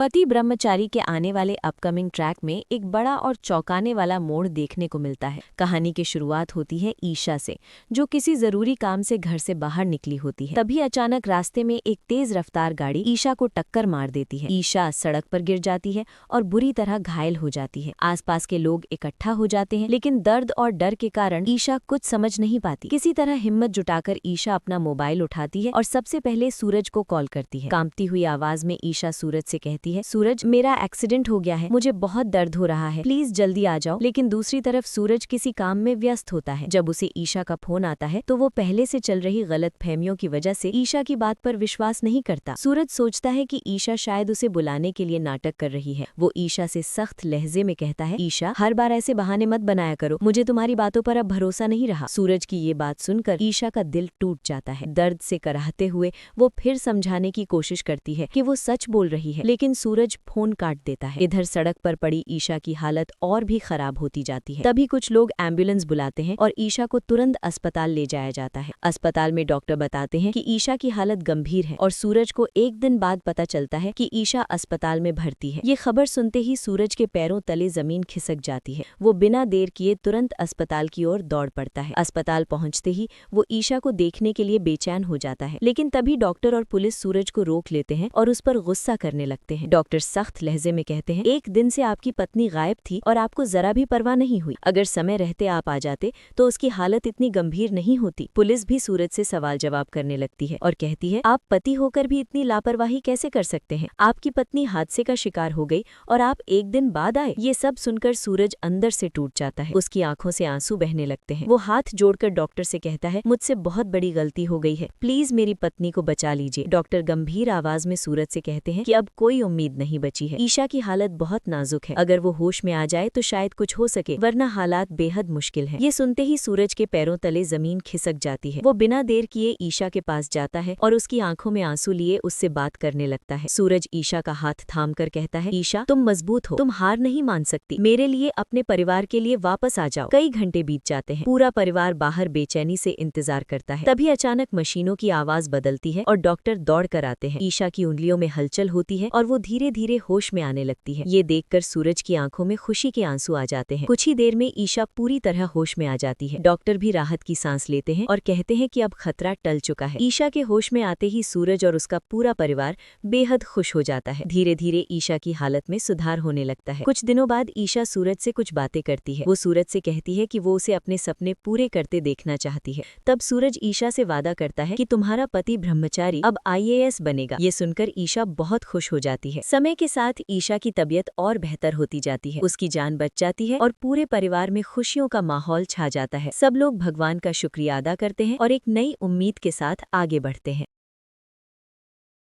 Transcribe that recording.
पति ब्रह्मचारी के आने वाले अपकमिंग ट्रैक में एक बड़ा और चौंकाने वाला मोड़ देखने को मिलता है। कहानी की शुरुआत होती है ईशा से, जो किसी जरूरी काम से घर से बाहर निकली होती है। तभी अचानक रास्ते में एक तेज रफ्तार गाड़ी ईशा को टक्कर मार देती है। ईशा सड़क पर गिर जाती है और बुरी तरह घायल हो जाती है। आसपास के लोग इकट्ठा हो जाते हैं, लेकिन दर्द और डर के कारण ईशा कुछ समझ नहीं पाती। किसी तरह हिम्मत जुटाकर ईशा अपना मोबाइल उठाती है और सबसे पहले सूरज को कॉल करती है। कांपती हुई आवाज में ईशा सूरज से कहती है, सूरज, मेरा एक्सीडेंट हो गया है, मुझे बहुत दर्द हो रहा है, प्लीज जल्दी आ जाओ। लेकिन दूसरी तरफ सूरज किसी काम में व्यस्त होता है। जब उसे ईशा का फोन आता है तो वो पहले से चल रही गलतफहमियों की वजह से ईशा की बात पर विश्वास नहीं करता। सूरज सोचता है कि ईशा शायद उसे बुलाने के लिए नाटक कर रही है। वो ईशा से सख्त लहजे में कहता है, ईशा, हर बार ऐसे बहाने मत बनाया करो, मुझे तुम्हारी बातों पर अब भरोसा नहीं रहा। सूरज की ये बात सुनकर ईशा का दिल टूट जाता है। दर्द से कराहते हुए वो फिर समझाने की कोशिश करती है कि वो सच बोल रही है, लेकिन सूरज फोन काट देता है। इधर सड़क पर पड़ी ईशा की हालत और भी खराब होती जाती है। तभी कुछ लोग एम्बुलेंस बुलाते हैं और ईशा को तुरंत अस्पताल ले जाया जाता है। अस्पताल में डॉक्टर बताते हैं कि ईशा की हालत गंभीर है और सूरज को एक दिन बाद पता चलता है कि ईशा अस्पताल में भर्ती है। ये खबर सुनते ही सूरज के पैरों तले जमीन खिसक जाती है। वो बिना देर किए तुरंत अस्पताल की ओर दौड़ पड़ता है। अस्पताल पहुंचते ही वो ईशा को देखने के लिए बेचैन हो जाता है, लेकिन तभी डॉक्टर और पुलिस सूरज को रोक लेते हैं और उस पर गुस्सा करने लगते हैं। डॉक्टर सख्त लहजे में कहते हैं, एक दिन से आपकी पत्नी गायब थी और आपको जरा भी परवाह नहीं हुई। अगर समय रहते आप आ जाते तो उसकी हालत इतनी गंभीर नहीं होती। पुलिस भी सूरज से सवाल जवाब करने लगती है और कहती है, आप पति होकर भी इतनी लापरवाही कैसे कर सकते हैं? आपकी पत्नी हादसे का शिकार हो गई और आप एक दिन बाद आए। ये सब सुनकर सूरज अंदर से टूट जाता है। उसकी आंखों से आंसू बहने लगते हैं। वो हाथ जोड़कर डॉक्टर से कहता है, मुझसे बहुत बड़ी गलती हो गई है, प्लीज मेरी पत्नी को बचा लीजिए। डॉक्टर गंभीर आवाज में सूरज से कहते हैं कि अब कोई उम्मीद नहीं बची है। ईशा की हालत बहुत नाजुक है, अगर वो होश में आ जाए तो शायद कुछ हो सके, वरना हालात बेहद मुश्किल है। ये सुनते ही सूरज के पैरों तले जमीन खिसक जाती है। वो बिना देर किए ईशा के पास जाता है और उसकी आंखों में आंसू लिए उससे बात करने लगता है। सूरज ईशा का हाथ थाम कर कहता है, ईशा, तुम मजबूत हो, तुम हार नहीं मान सकती, मेरे लिए, अपने परिवार के लिए वापस आ जाओ। कई घंटे बीत जाते हैं। पूरा परिवार बाहर बेचैनी से इंतजार करता है। तभी अचानक मशीनों की आवाज बदलती है और डॉक्टर दौड़ कर आते हैं। ईशा की उंगलियों में हलचल होती है और वो धीरे धीरे होश में आने लगती है। ये देखकर सूरज की आंखों में खुशी के आंसू आ जाते हैं। कुछ ही देर में ईशा पूरी तरह होश में आ जाती है। डॉक्टर भी राहत की सांस लेते हैं और कहते हैं कि अब खतरा टल चुका है। ईशा के होश में आते ही सूरज और उसका पूरा परिवार बेहद खुश हो जाता है। धीरे धीरे ईशा की हालत में सुधार होने लगता है। कुछ दिनों बाद ईशा सूरज से कुछ बातें करती है। वो सूरज से कहती है कि वो उसे अपने सपने पूरे करते देखना चाहती है। तब सूरज ईशा से वादा करता है कि तुम्हारा पति ब्रह्मचारी अब IAS बनेगा। ये सुनकर ईशा बहुत खुश हो जाती है। समय के साथ ईशा की तबीयत और बेहतर होती जाती है। उसकी जान बच जाती है और पूरे परिवार में खुशियों का माहौल छा जाता है। सब लोग भगवान का शुक्रिया अदा करते हैं और एक नई उम्मीद के साथ आगे बढ़ते हैं।